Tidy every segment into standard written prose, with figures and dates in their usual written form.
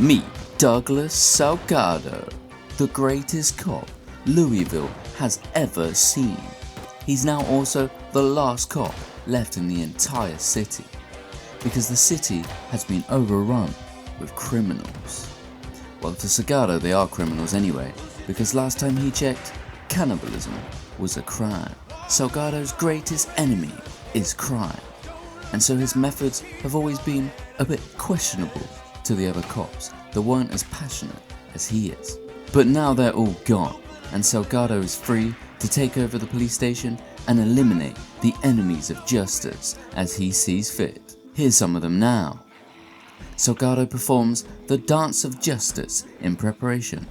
Meet Douglas Salgado, the greatest cop Louisville has ever seen. He's now also the last cop left in the entire city, because the city has been overrun with criminals. Well, to Salgado they are criminals anyway, because last time he checked, cannibalism was a crime. Salgado's greatest enemy is crime, and so his methods have always been a bit questionable to the other cops that weren't as passionate as he is. But now they're all gone, and Salgado is free to take over the police station and eliminate the enemies of justice as he sees fit. Here's some of them now. Salgado performs the dance of justice in preparation.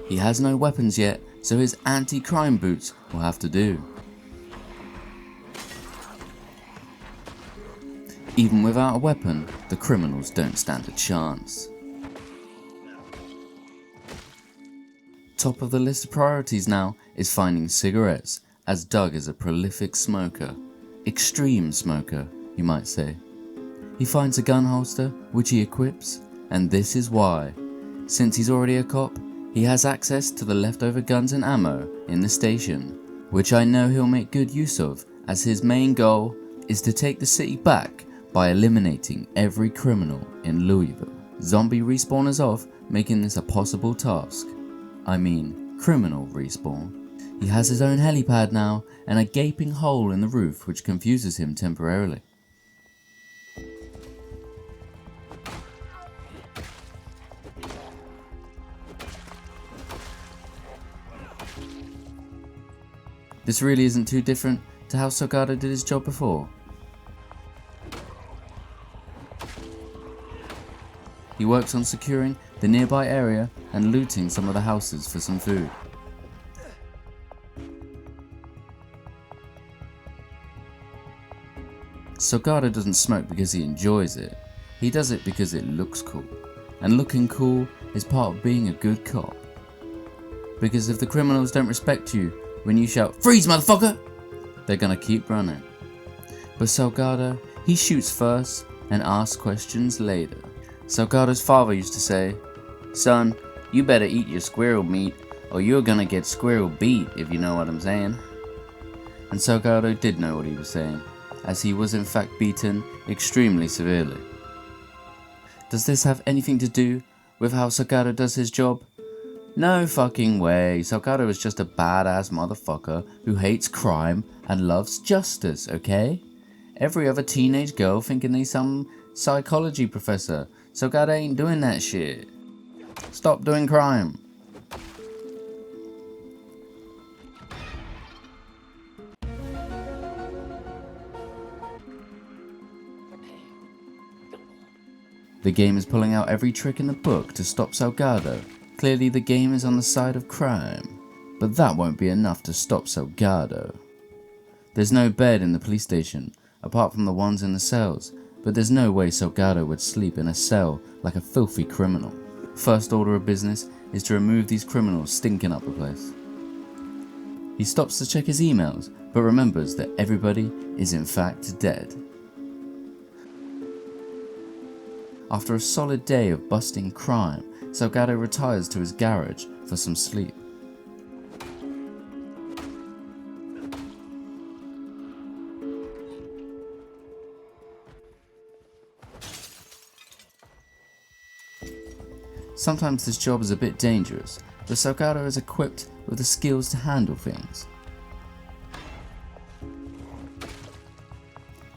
He has no weapons yet, so his anti-crime boots will have to do. Even without a weapon, the criminals don't stand a chance. Top of the list of priorities now is finding cigarettes, as Doug is a prolific smoker. Extreme smoker, you might say. He finds a gun holster, which he equips, and this is why. Since he's already a cop, he has access to the leftover guns and ammo in the station, which I know he'll make good use of, as his main goal is to take the city back by eliminating every criminal in Louisville. Zombie respawn is off, making this a possible task. I mean, criminal respawn. He has his own helipad now, and a gaping hole in the roof which confuses him temporarily. This really isn't too different to how Salgado did his job before. He works on securing the nearby area and looting some of the houses for some food. Salgado doesn't smoke because he enjoys it, he does it because it looks cool, and looking cool is part of being a good cop. Because if the criminals don't respect you when you shout, "Freeze, motherfucker!" they're gonna keep running. But Salgado, he shoots first and asks questions later. Salgado's father used to say, "Son, you better eat your squirrel meat or you're gonna get squirrel beat, if you know what I'm saying." And Salgado did know what he was saying, as he was in fact beaten extremely severely. Does this have anything to do with how Salgado does his job? No fucking way. Salgado is just a badass motherfucker who hates crime and loves justice, okay? Every other teenage girl thinking he's some psychology professor. Salgado ain't doing that shit. Stop doing crime. The game is pulling out every trick in the book to stop Salgado. Clearly the game is on the side of crime, but that won't be enough to stop Salgado. There's no bed in the police station, apart from the ones in the cells, but there's no way Salgado would sleep in a cell like a filthy criminal. First order of business is to remove these criminals stinking up the place. He stops to check his emails, but remembers that everybody is in fact dead. After a solid day of busting crime, Salgado retires to his garage for some sleep. Sometimes this job is a bit dangerous, but Salgado is equipped with the skills to handle things.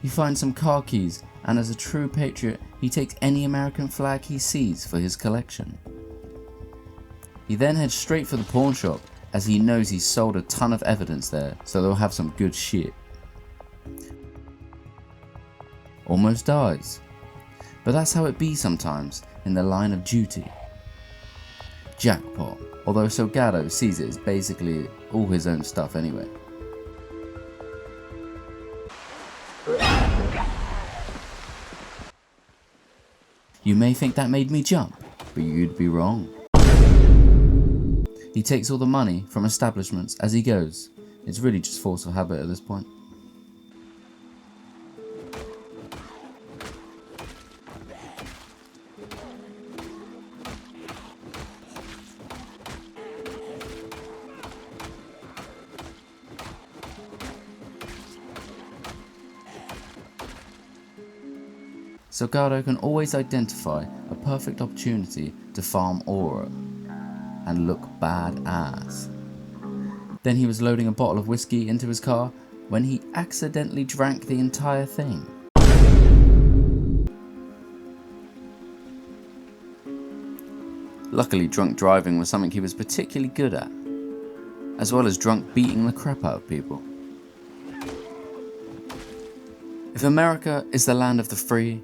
He finds some car keys, and as a true patriot, he takes any American flag he sees for his collection. He then heads straight for the pawn shop, as he knows he's sold a ton of evidence there, so they'll have some good shit. Almost dies. But that's how it be sometimes in the line of duty. Jackpot, although Salgado sees it as basically all his own stuff anyway. You may think that made me jump, but you'd be wrong. He takes all the money from establishments as he goes. It's really just force of habit at this point. Salgado can always identify a perfect opportunity to farm aura and look badass. Then he was loading a bottle of whiskey into his car when he accidentally drank the entire thing. Luckily, drunk driving was something he was particularly good at, as well as drunk beating the crap out of people. If America is the land of the free,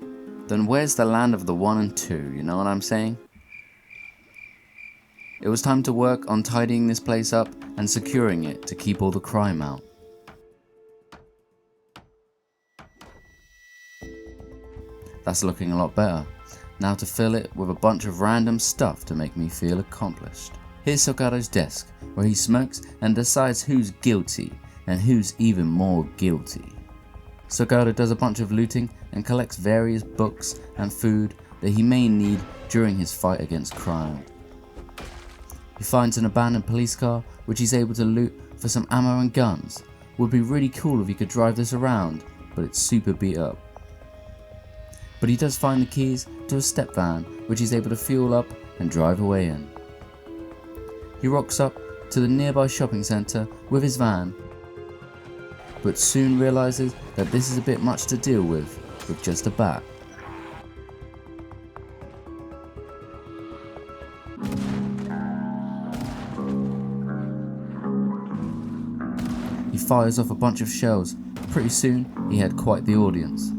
then where's the land of the 1 and 2, you know what I'm saying? It was time to work on tidying this place up and securing it to keep all the crime out. That's looking a lot better. Now to fill it with a bunch of random stuff to make me feel accomplished. Here's Salgado's desk, where he smokes and decides who's guilty and who's even more guilty. Salgado does a bunch of looting and collects various books and food that he may need during his fight against crime. He finds an abandoned police car which he's able to loot for some ammo and guns. Would be really cool if he could drive this around, but it's super beat up. But he does find the keys to a step van which he's able to fuel up and drive away in. He rocks up to the nearby shopping centre with his van, but soon realises that this is a bit much to deal with just a bat. He fires off a bunch of shells. Pretty soon he had quite the audience.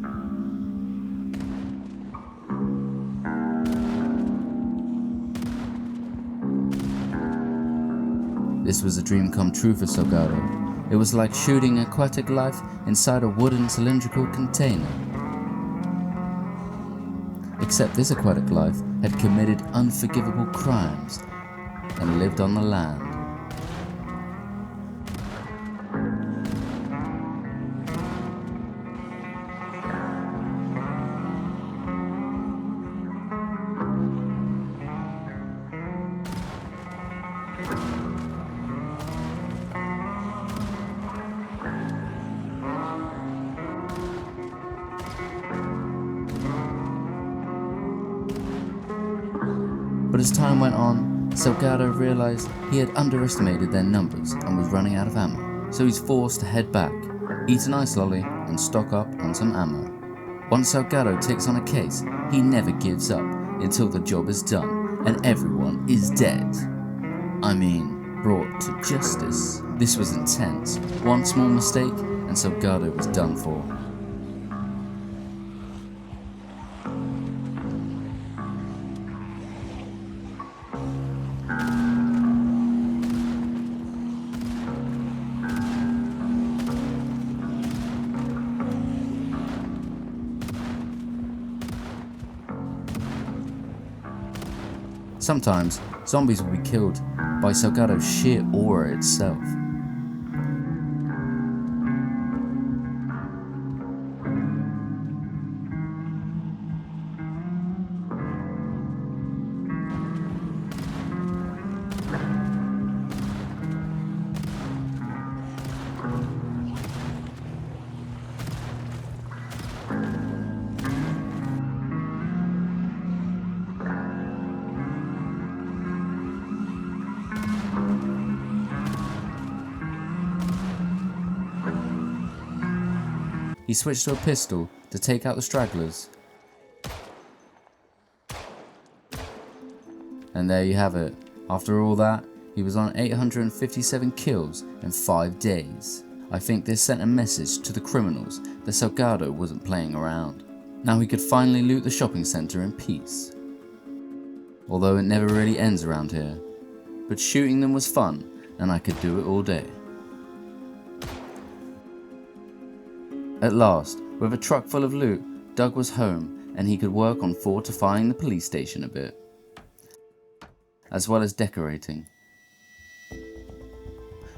This was a dream come true for Salgado. It was like shooting aquatic life inside a wooden cylindrical container. Except this aquatic life had committed unforgivable crimes and lived on the land. But as time went on, Salgado realised he had underestimated their numbers and was running out of ammo, so he's forced to head back, eat an ice lolly and stock up on some ammo. Once Salgado takes on a case, he never gives up until the job is done and everyone is dead. I mean, brought to justice. This was intense. One small mistake and Salgado was done for. Sometimes, zombies will be killed by Salgado's sheer aura itself. He switched to a pistol to take out the stragglers. And there you have it. After all that, he was on 857 kills in 5 days. I think this sent a message to the criminals that Salgado wasn't playing around. Now he could finally loot the shopping centre in peace. Although it never really ends around here. But shooting them was fun, and I could do it all day. At last, with a truck full of loot, Doug was home and he could work on fortifying the police station a bit, as well as decorating.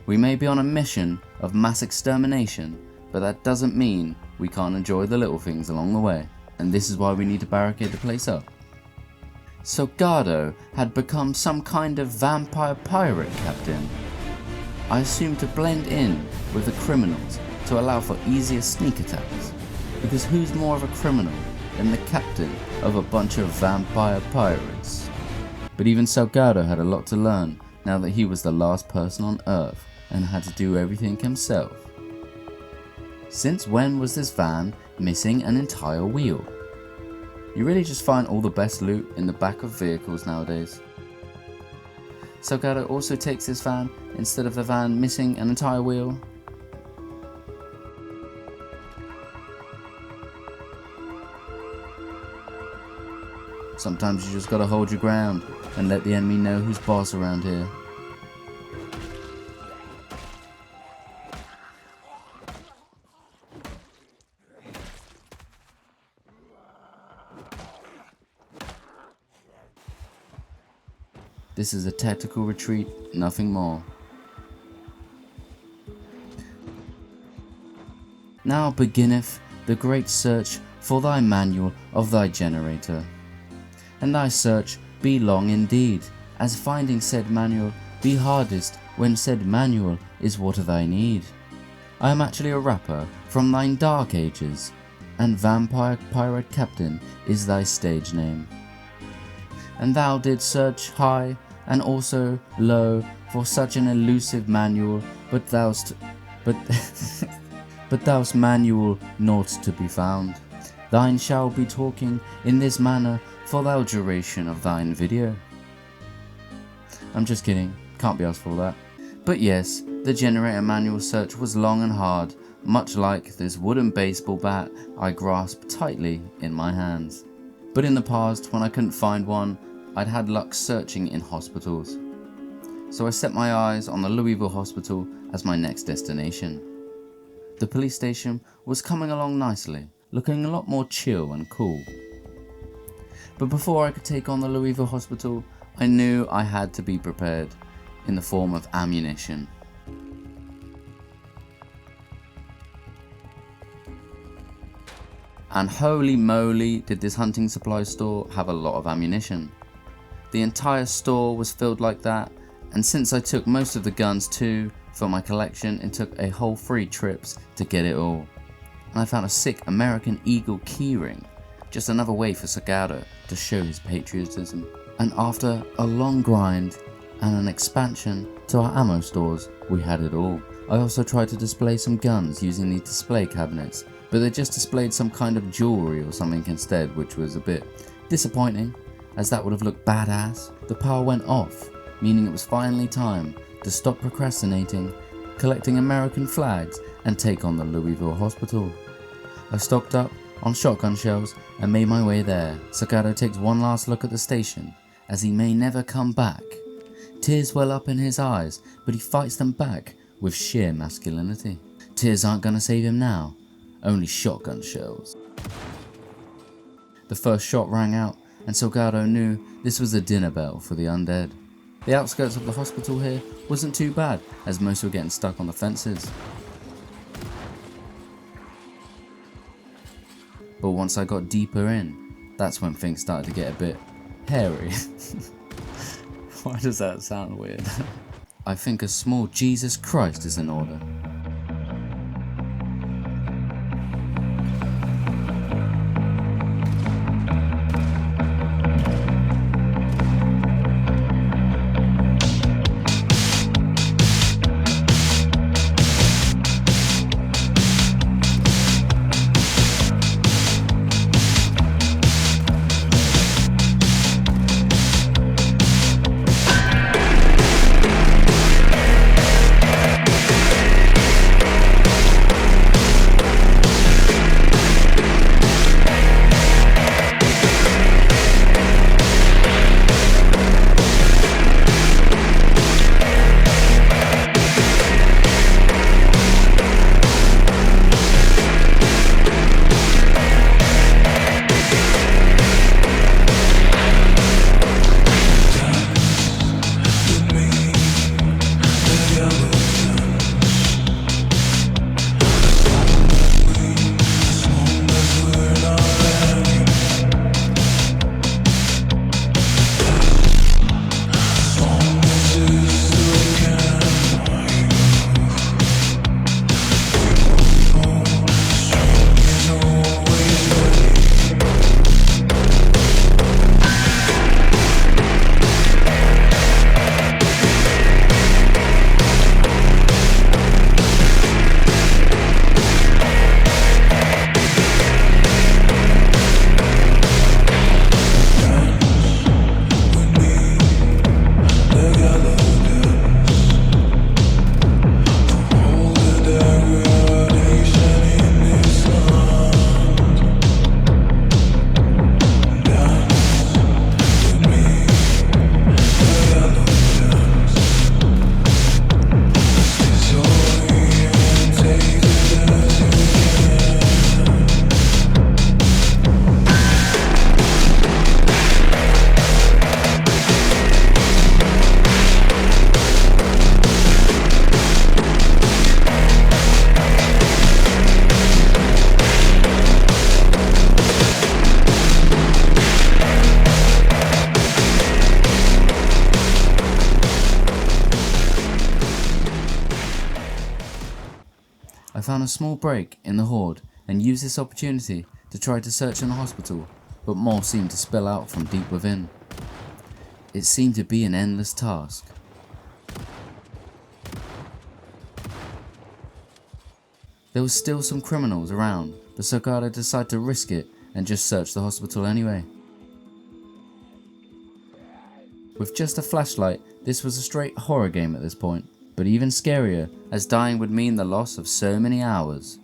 We may be on a mission of mass extermination, but that doesn't mean we can't enjoy the little things along the way, and this is why we need to barricade the place up. Salgado had become some kind of vampire pirate captain. I assume to blend in with the criminals to allow for easier sneak attacks, because who's more of a criminal than the captain of a bunch of vampire pirates. But even Salgado had a lot to learn now that he was the last person on Earth and had to do everything himself. Since when was this van missing an entire wheel? You really just find all the best loot in the back of vehicles nowadays. Salgado also takes this van instead of the van missing an entire wheel. Sometimes you just gotta hold your ground and let the enemy know who's boss around here. This is a tactical retreat, nothing more. Now beginneth the great search for thy manual of thy generator. And thy search be long indeed, as finding said manual be hardest when said manual is what thy need. I am actually a rapper from thine dark ages, and Vampire Pirate Captain is thy stage name. And thou did search high and also low for such an elusive manual, but thou'st manual naught to be found. Thine shall be talking in this manner for thou duration of thine video. I'm just kidding, can't be asked for that. But yes, the generator manual search was long and hard, much like this wooden baseball bat I grasped tightly in my hands. But in the past, when I couldn't find one, I'd had luck searching in hospitals. So I set my eyes on the Louisville hospital as my next destination. The police station was coming along nicely, looking a lot more chill and cool. But before I could take on the Louisville hospital, I knew I had to be prepared in the form of ammunition. And holy moly did this hunting supply store have a lot of ammunition. The entire store was filled like that, and since I took most of the guns too for my collection, it took a whole 3 trips to get it all. And I found a sick American Eagle keyring, just another way for Salgado to show his patriotism. And after a long grind and an expansion to our ammo stores, we had it all. I also tried to display some guns using the display cabinets, but they just displayed some kind of jewelry or something instead, which was a bit disappointing, as that would have looked badass. The power went off, meaning it was finally time to stop procrastinating, collecting American flags and take on the Louisville hospital. I stocked up on shotgun shells and made my way there. Salgado takes one last look at the station, as he may never come back. Tears well up in his eyes, but he fights them back with sheer masculinity. Tears aren't gonna save him now, only shotgun shells. The first shot rang out, and Salgado knew this was a dinner bell for the undead. The outskirts of the hospital here wasn't too bad, as most were getting stuck on the fences. But once I got deeper in, that's when things started to get a bit hairy. Why does that sound weird? I think a small Jesus Christ is in order. found a small break in the horde and used this opportunity to try to search in the hospital, but more seemed to spill out from deep within. It seemed to be an endless task. There was still some criminals around, but Sagada decided to risk it and just search the hospital anyway. With just a flashlight, this was a straight horror game at this point, but even scarier as dying would mean the loss of so many hours.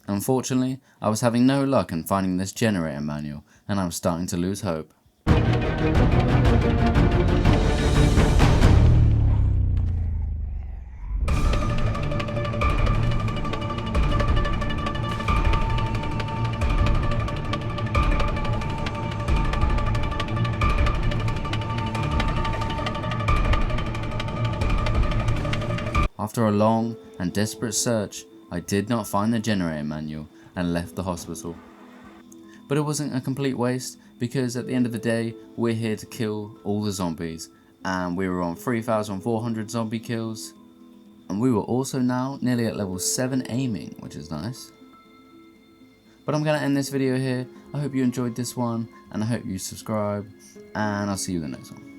Unfortunately, I was having no luck in finding this generator manual, and I was starting to lose hope. After a long and desperate search, I did not find the generator manual and left the hospital. But it wasn't a complete waste, because at the end of the day, we're here to kill all the zombies, and we were on 3,400 zombie kills, and we were also now nearly at level 7 aiming, which is nice. But I'm going to end this video here. I hope you enjoyed this one, and I hope you subscribe, and I'll see you in the next one.